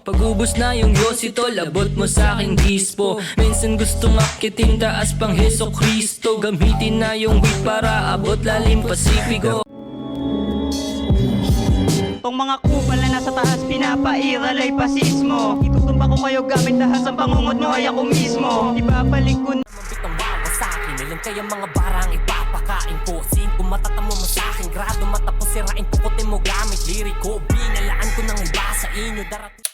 Pag-ubos na yung yosito, labot mo sa aking dispo. Minsan gustong akitin taas pang Heso Kristo. Gamitin na yung weed para abot lalim Pasipiko. Tong mga kupal na nasa taas pinapairal ay pasismo. Itutumba ko kayo gamit dahas ang pangungot mo ay ako mismo. Ibabalik ko na Mabitang wawa sa akin, ilan kayang mga barang ipapakain ko. Singko matatamo mo sa akin, grado matapos sirain pukutin mo gamit liriko. Binalaan ko ng iba sa inyo darating.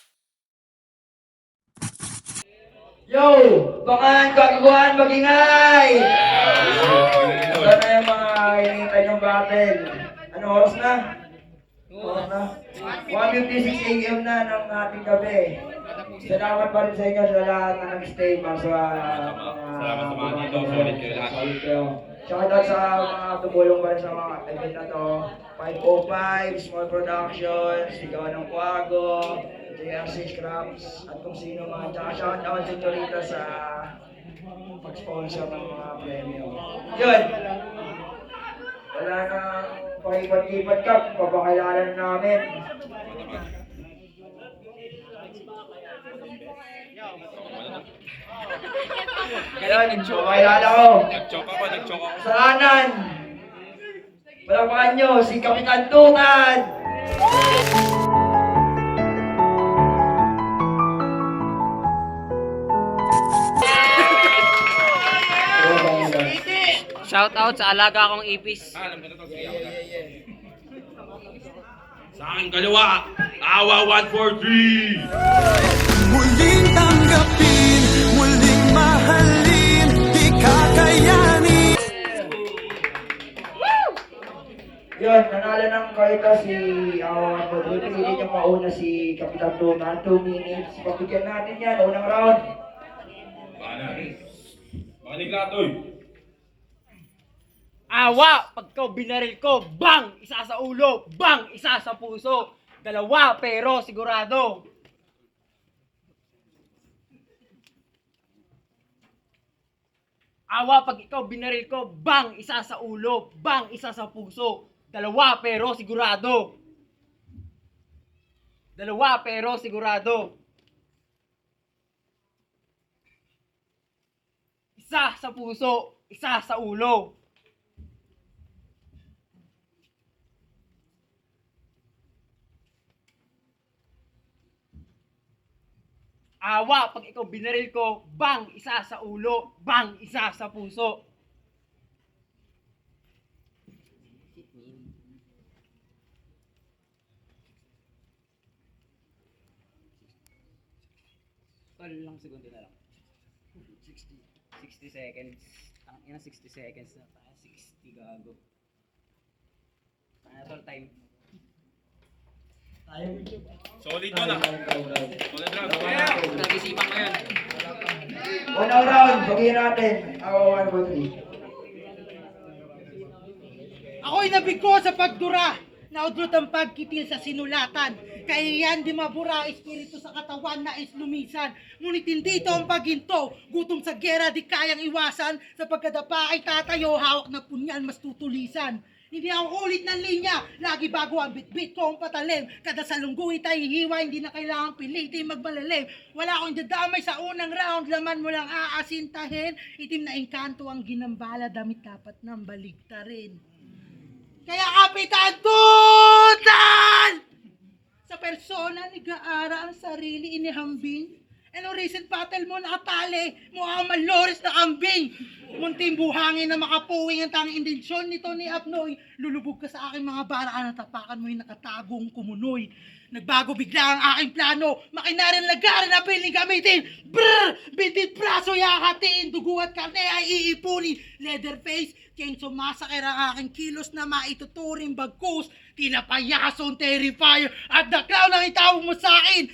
Yo! Bakan, kagaguhan, magingay! Ito na yung mga hinihintay ng battle. Ano oras na? Oras na? 1:56 AM na ng ating gabi. Salamat pa rin sa inyo sa lahat na nag-stay para sa Salamat sa mga dito. Solid kayo lahat. Solid kayo. Shoutout sa mga tumulong pa rin sa mga event na to. 505, Small Productions, Sigaw ng Kuago, JRC Scraps, at kung sino man. Tsaka shoutout sa Torita sa pag-sponsor ng mga premyo. Yun! Wala na pakipat-kipat ka, papakilala na namin. Kailan, papakilala ko. Nag-choke ako. Sa kanan, palapakan nyo, si Kapitan Tukan! shout out sa alaga kong ipis. Alam ko na to. Sige ako na. Sa aking kaliwa, Awa 143! Muling tanggapin, muling mahalin, di kakayanin. Yun, nanalo ng kaita si pili niyo mauna si Kapitan Tukan, 2 minutes. Pabigyan natin yan, unang round. Balik lahat, oy! Awa! Pagka binaril ko, bang! Isa sa ulo, bang! Isa sa puso. Dalawa, pero sigurado. Awa, pag ikaw binaril ko, bang! Isa sa ulo, bang! Isa sa puso. Dalawa, pero sigurado. Dalawa, pero sigurado. Isa sa puso, isa sa ulo. Awa, pag ikaw binaril ko, bang! Isa sa ulo, bang! Isa sa puso. Tol lang segundo na lang. 60 seconds. Ang ina 60 seconds na tayo. 60 gago. Tol time. Solid to na. Solid round. Nag-isipan ko yun. Unang round, pagiging natin. Awa 143. Ako'y nabigo sa pagdura, naudlot ang pagkitil sa sinulatan. Kaya yan di mabura, espiritu sa katawan na islumisan. Ngunit hindi ito ang paghinto, gutom sa gera di kayang iwasan. Sa pagkadapa ay tatayo, hawak na punyan mas tutulisan. Hindi ako ulit ng linya, lagi bago ang bitbit ko ang patalim. Kada salungguit ay hiwa, hindi na kailangang pilitin magmalalim. Wala akong dadamay sa unang round, laman mo lang aasintahin. Itim na engkanto ang ginambala, damit dapat nang baligtarin. Kaya Kapitan Tukan! Sa persona ni Gaara ang sarili inihambing. Anong recent battle mo nakatali? Mukha malores na kambing. Munting buhangin na makapuwing ang tanging intensyon nito ni Apnoy. Lulubog ka sa aking mga baraan at tapakan mo yung nakatagong kumunoy. Nagbago bigla ang aking plano. Makinarin lagaran na piling gamitin. Brrr! Bintit praso yakatiin. Dugo at karne ay iipunin. Leatherface, chainsaw massacre ang aking kilos na maituturing bagkus. Tinapayason, terrifier, at the clown ang itawag mo sa akin.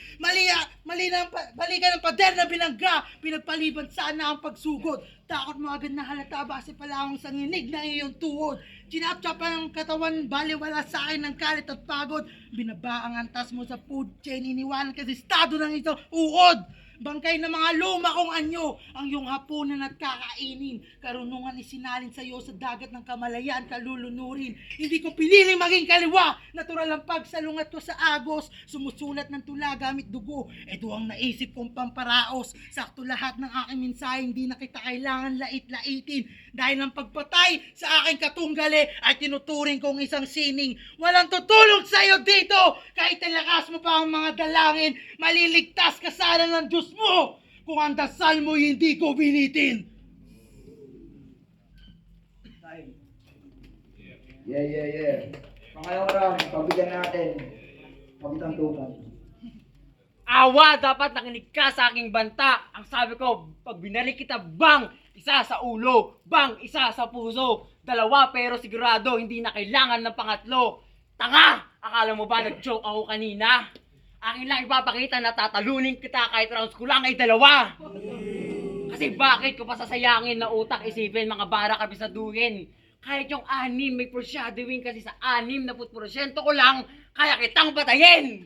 Balikan ng pader na binangga. Pinagpaliban sana ang pagsugod. Takot mo agad na halata base pala akong sanginig na iyong tuhod. Chinapchapan ang katawan, baliwala sa akin ng kalit at pagod. Binaba ang antas mo sa food chain, iniwanan kasi estado ng ito uod. Bangkay ng mga luma kong anyo, ang iyong hapunan at kakainin. Karunungan isinalin sa iyo sa dagat ng kamalayan, kalulunurin. Hindi ko piniling maging kaliwa, natural ang pagsalungat ko sa agos. Sumusulat ng tula gamit dugo, ito ang naisip kong pamparaos. Sakto lahat ng aking mensahe, hindi na kita kailangan lait-laitin. Dahil ang pagpatay sa aking katunggali ay tinuturing kong isang sining. Walang tutulong sa iyo dito, kahit talakas mo pa ang mga dalangin. Maliligtas ka sana ng Diyos mo kung ang dasal mo hindi ko binitin. Yeah. Pangalawang round, pabigyan natin. Kapitang Tukan. Awa, dapat nakinig ka sa aking banta. Ang sabi ko, pag binalik kita, bang! Isa sa ulo, bang! Isa sa puso. Dalawa pero sigurado, hindi na kailangan ng pangatlo. Tanga! Akala mo ba nag-joke ako kanina? Akin lang ipapakita na tatalunin kita kahit rounds ko lang ay dalawa. Kasi bakit ko pa sasayangin na utak isipin mga bara kabisaduhin? Kahit yung 6 may foreshadowing kasi sa 60% ko lang, kaya kitang patayin!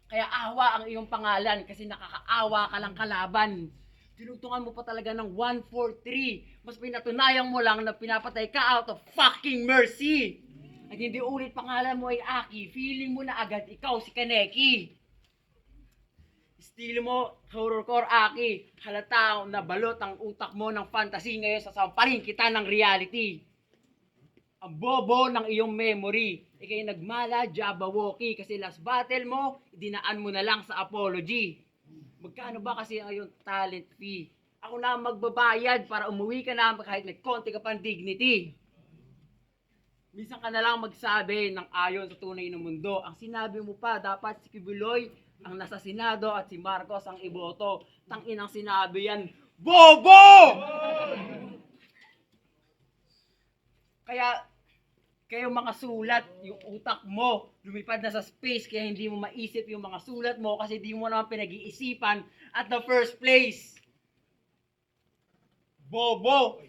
Kaya awa ang iyong pangalan kasi nakakaawa ka lang kalaban. Tinugtungan mo pa talaga ng 1-4-3. Mas pinatunayan mo lang na pinapatay ka out of fucking mercy. At hindi ulit pangalan mo ay Aki, feeling mo na agad ikaw si Kaneki. Estilo mo, horrorcore Aki, halata na balot ang utak mo ng fantasy ngayon sasamparin kita ng reality. Ang bobo ng iyong memory, ikay nagmala Jabberwocky kasi last battle mo, dinaan mo na lang sa apology. Magkano ba kasi ang iyong talent fee? Ako na magbabayad para umuwi ka na kahit may konti ka pang dignity. Minsan ka na lang magsabi ng ayon sa tunay ng mundo. Ang sinabi mo pa, dapat si Kibuloy ang nasa Senado at si Marcos ang iboto. Tanginang sinabi yan, bobo! Kaya, kayo mga sulat, yung utak mo, lumipad na sa space kaya hindi mo maisip yung mga sulat mo kasi di mo naman pinag-iisipan at the first place. Bobo!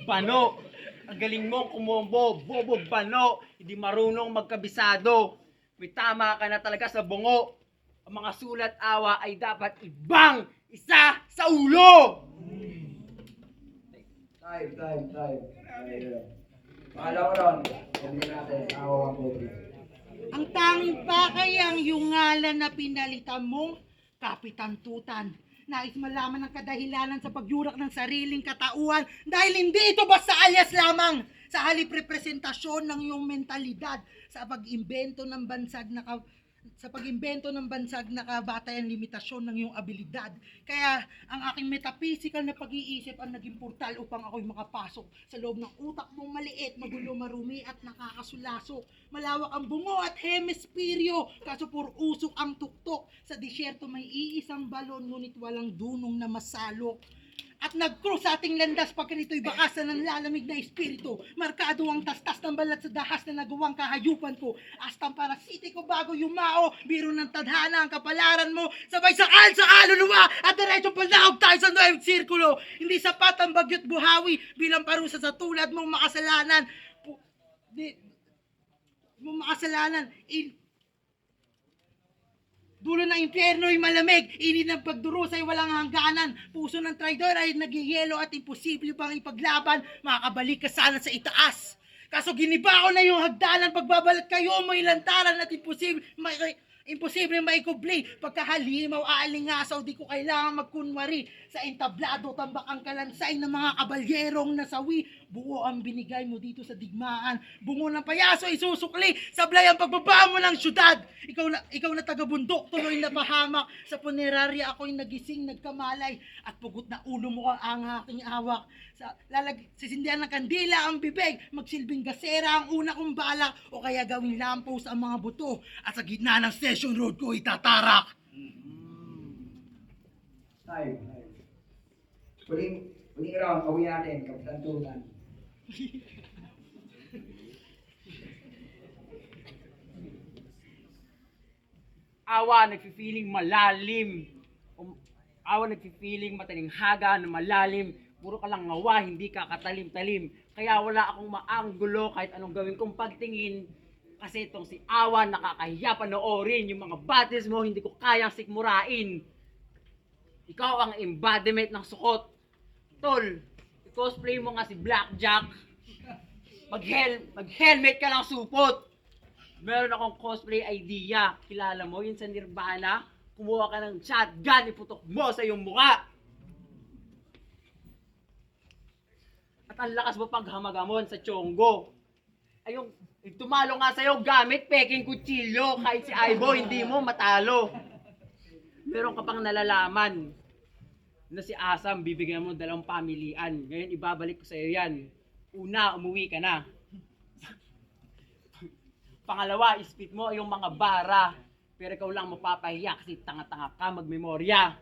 Bano! Ang galing mong kumombo, bobo, bano, hindi marunong magkabisado. May tama ka na talaga sa bungo. Ang mga sulat awa ay dapat ibang isa sa ulo! Time. Pangalawang round, pabigyan natin. Awa 1-4-3. Ang tanging pakay ang iyong ngalan na pinalitan mong Kapitan Tutan. Nais malaman ang kadahilanan sa pagyurak ng sariling katauhan dahil hindi ito basta alias lamang sa halip representasyon ng iyong mentalidad sa pag-imbento ng bansag na kabatayan limitasyon ng iyong abilidad. Kaya ang aking metaphysical na pag-iisip ang naging portal upang ako'y makapasok sa loob ng utak mong maliit, magulo, marumi at nakakasulasok. Malawak ang bungo at hemisperyo, kaso puro usok ang tuktok. Sa disyerto may iisang balon, ngunit walang dunong na masalok. At nag-cross sa ating landas pagka nito'y bakasan ng lalamig na espiritu. Markado ang tastas ng balat sa dahas na nagawang kahayupan ko. Astang parasite ko bago yumao, biro ng tadhana ang kapalaran mo. Sabay sakal sa kaluluwa at diretso palaog tayo sa nuevong sirkulo. Hindi sapat ang bagyo't buhawi bilang parusa sa tulad mong makasalanan. Dulo ng impyerno'y malamig, init ng pagdurusay walang hangganan. Puso ng traidor ay nagyayelo at imposible pang ipaglaban. Makakabalik ka sana sa itaas. Kaso giniba ko na yung hagdanan, pagbabalat kayo mo lantaran at imposible maikubli. Pagkahalimaw, aalingasaw, di ko kailangan magkunwari. Sa entablado, tambak ang kalansay ng mga kabalyerong nasawi. Buo ang binigay mo dito sa digmaan. Bungo ng payaso, isusukli. Sablay ang pagbaba mo ng syudad. Ikaw na taga-bundok, tuloy na pahamak. Sa punerarya ako'y nagising, nagkamalay. At pugot na ulo mo ang aking awak. Sisindihan ng kandila ang bibig. Magsilbing gasera ang una kong balak. O kaya gawing lampos ang mga buto. At sa gitna ng session road ko itatarak. Time. Huling round, pabigyan natin. Kapitan Tukan. Awa, nagfi-feeling malalim. Awa, nagfi-feeling matalinghaga na malalim. Puro ka lang ngawa, hindi ka katalim-talim. Kaya wala akong maanggulo kahit anong gawin kong pagtingin. Kasi itong si Awa nakakahiya panoorin. Yung mga battles mo, hindi ko kayang sikmurain. Ikaw ang embodiment ng suot. Tol, i-cosplay mo nga si Blackjack. Mag-helmet ka ng supot. Meron akong cosplay idea. Kilala mo yun sa Nirvana? Kumuha ka ng shotgun, iputok mo sa iyong mukha. At ang lakas mo paghamagamon sa Chongo. Ayong tumalo nga sa'yo gamit peking kutsilyo. Kahit si Aibo, hindi mo matalo. Meron ka pang nalalaman na si Asam, bibigyan mo 2 pamilian. Ngayon, ibabalik ko sa'yo yan. Una, umuwi ka na. Pangalawa, ispit mo yung mga bara. Pero ikaw lang mapapahiya kasi tanga-tanga ka magmemorya.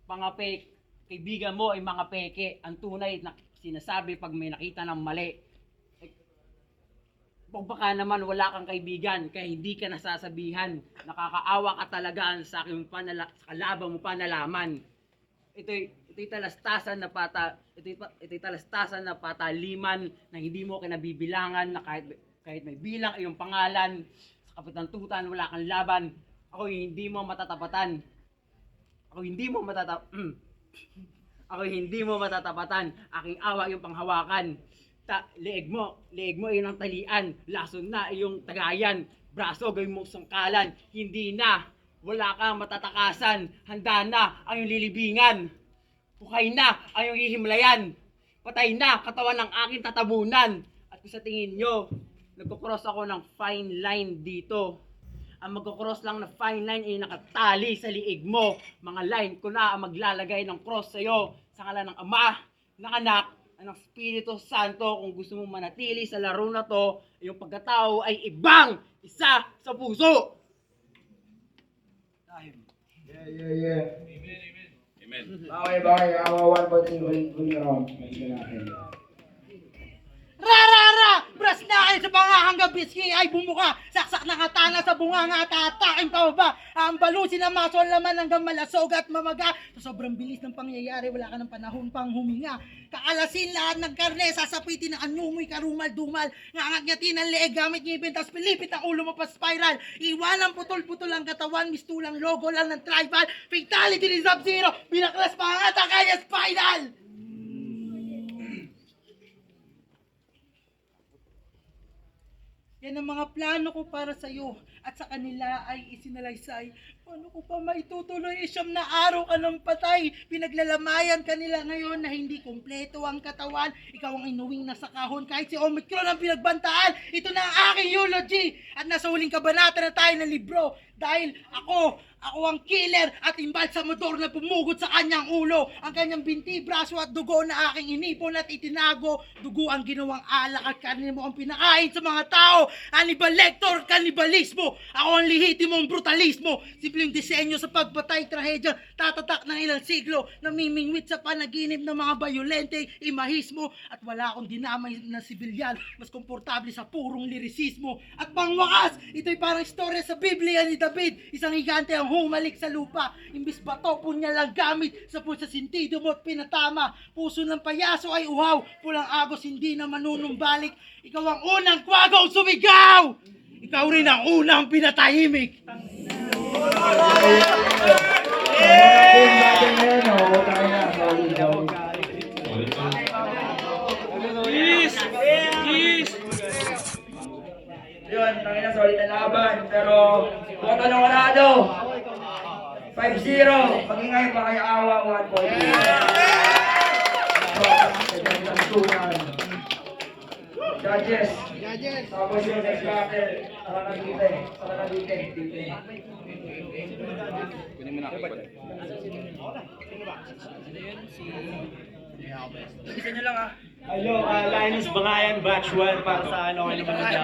Pangapek, kaibigan mo ay mga peke. Ang tunay na sinasabi pag may nakita ng mali. Baka naman wala kang kaibigan kaya hindi ka nasasabihan. Nakakaawa ka talaga sa aking kalaban mo pa nalaman. Ito'y talastasan na pataliman na hindi mo kinabibilangan na kahit may bilang iyong pangalan sa kapitantutan wala kang laban. Ako'y hindi mo matatapatan. Ako'y hindi mo matatapatan. Aking awa iyong panghawakan. Leeg mo iyong ang talian. Lason na iyong tagayan. Braso gawin mong sangkalan. Hindi na. Wala kang matatakasan. Handa na ang iyong lilibingan. Hukay na ang iyong hihimlayan. Patay na katawan ng aking tatabunan. At kung sa tingin nyo, nagkukross ako ng fine line dito. Ang magkukross lang na fine line ay nakatali sa liig mo. Mga line ko na ang maglalagay ng cross sa'yo. Sa ngalan ng Ama, ng Anak, ng Espiritu Santo. Kung gusto mong manatili sa laro na to, yung pagkatao ay ibang isa sa puso. Yeah. Amen. Okay. Awa 1, 2, 3. Huli round. Magiging natin. Rarara! Bras na kayo sa pangahanggang biski ay bumuka. Saksak na katana sa bunganga at ataking pa. Ang balusin na maso ang laman hanggang malasog at mamaga. Sa sobrang bilis ng pangyayari, wala ka ng panahon pang huminga. Kaalasin lahat ng karne, sasapitin ng anyumoy karumal-dumal. Ngangagyatin ang leeg gamit ngipin, tas pilipit ang ulo mo pa spiral. Iwan ang putol-putol ang katawan, mistulang logo lang ng tribal. Fatality ni Sub-Zero, binaklas pa ang atakaya spinal! Yan ang mga plano ko para sa'yo at sa kanila ay isinalaysay. Paano ko pa maitutuloy? Siyam na araw ka ng patay. Pinaglalamayan kanila ngayon na hindi kumpleto ang katawan. Ikaw ang inuwing nasa kahon kahit si Omicron ang pinagbantaan. Ito na ang aking eulogy. At nasa huling kabanata na tayo ng libro. Dahil ako ang killer at imbal sa motor na pumugot sa kanyang ulo. Ang kanyang binti, braso at dugo na aking inipon at itinago. Dugo ang ginawang alak at karne mo ang pinakain sa mga tao. Hannibal Lecter, kanibalismo. Ako ang lihitimong brutalismo. Simpleng disenyo sa pagpatay, trahedya, tatatak ng ilang siglo. Namimingwit sa panaginip ng mga bayolente, imahismo. At wala akong dinamay na sibilyan. Mas komportable sa purong lirisismo. At pangwakas, ito'y parang istorya sa Biblia ni David. Isang higante ang humalik sa lupa. Imbis bato, punya lang gamit sa pulsa sintido mo at pinatama. Puso ng payaso ay uhaw. Pulang agos hindi na manunumbalik. Ikaw ang unang kwagaw sumigaw! Ikaw rin ang unang pinatahimik. Yun, tangina solid na laban. Pero, kung tanong Arado, 5-0. Magingay pa kay Awa 1-4. Judges. Tapos yung next battle. Saka nabite. Isa nyo lang ah. Hello, Linus Bangayan, batch 1 para sa ano naman nila.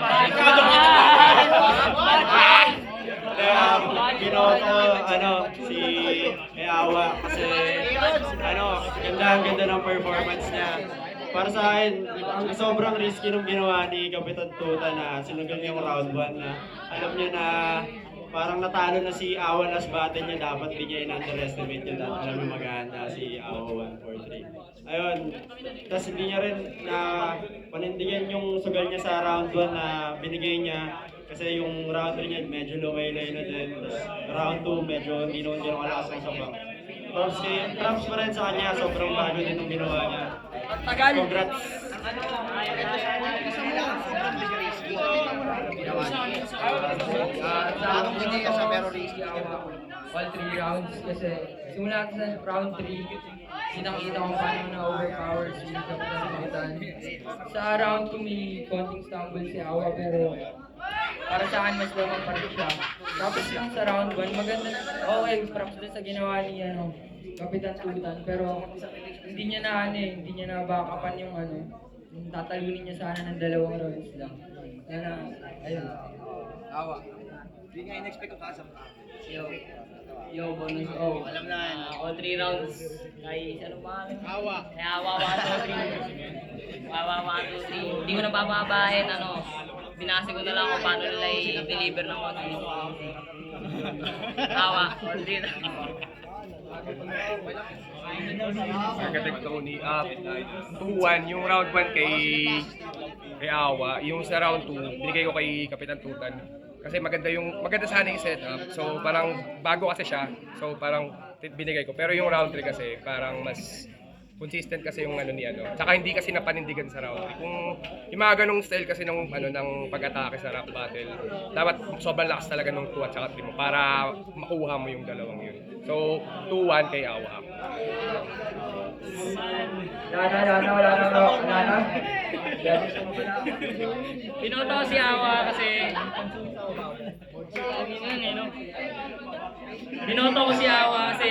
Binoto, si Eawa kasi ganda ng performance niya. Para sa akin, ang sobrang risky nung ginawa ni Kapitan Tuta na sinugal yung round 1 na alam niya na parang natalo na si Awa last battle niya, dapat di niya in-underestimate yun dahil alam niya maghahanda si Awa 1-4-3. Ayun, tapos hindi niya rin na panindigan yung sugal niya sa round 1 na binigay niya Kasi yung round 3 niya medyo lumay-lay na din. Tapos round 2 medyo hindi naman kalakas ang sabang. Props pa rin sa kanya, sobrang bago din yung ginawa niya. Congrats! All 3 rounds kasi simula sa round 3, kitang-kita ko paano na-overpower si Kapitan. Sa round 2 may konting stumble si Awa pero para sa akin mas lamang pa rin siya. Tapos lang sa round 1, maganda na, okay, props din sa ginawa ni Kapitan Tutan pero hindi niya na hindi niya na backupan yung yung tatalunin niya sana ng 2 rounds lang. Kaya ayun. Awa. Hindi nga in-expect ko Yo, bonus. Oh, alam na. All 3 rounds. Kay, ano ba? Awa. Kay Awa, 1, 2, 3. Awa, 1, 2, 3. Hindi ko na papabahin, binase ko na lang kung paano nila i-deliver ng mga Awa, all 3 rounds. Magandang Tony up. 2-1 yung round 1 kay Awa, yung sa round 2 binigay ko kay Kapitan Tutan. Kasi maganda sana yung setup. So parang bago kasi siya. So parang binigay ko. Pero yung round 3 kasi parang mas consistent kasi yung ni Tsaka hindi kasi napanindigan sa round 3. Kung yung mga ganong style kasi ng ng pag-atake sa rap battle, dapat sobrang lakas talaga ng 2 at saka 3 mo para makuha mo yung dalawang yun. So 2-1 kay Awa. Pinoto ko si Awa kasi Binoto ko si Awa kasi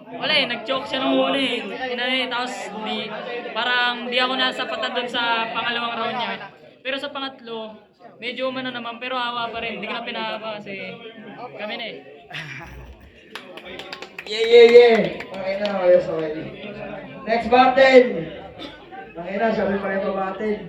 wala nag-choke siya nung una tapos parang di ako nasapatan doon sa pangalawang round niya. Pero sa pangatlo, medyo umano naman pero Awa pa rin, hindi ko na pinahaba kasi kami na Yeah. Okay na, ayos okay. Next battle! Okay na, sabi pa rin pa battle.